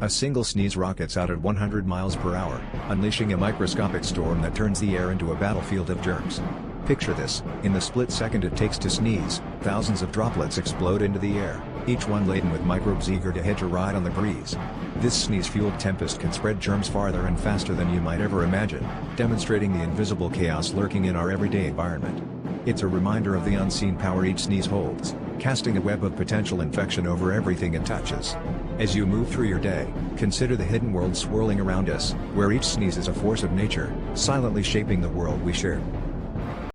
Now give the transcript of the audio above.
A single sneeze rockets out at 100 miles per hour, unleashing a microscopic storm that turns the air into a battlefield of germs. Picture this: in the split second it takes to sneeze, thousands of droplets explode into the air, each one laden with microbes eager to hitch a ride on the breeze. This sneeze-fueled tempest can spread germs farther and faster than you might ever imagine, demonstrating the invisible chaos lurking in our everyday environment. It's a reminder of the unseen power each sneeze holds, casting a web of potential infection over everything it touches. As you move through your day, consider the hidden world swirling around us, where each sneeze is a force of nature, silently shaping the world we share.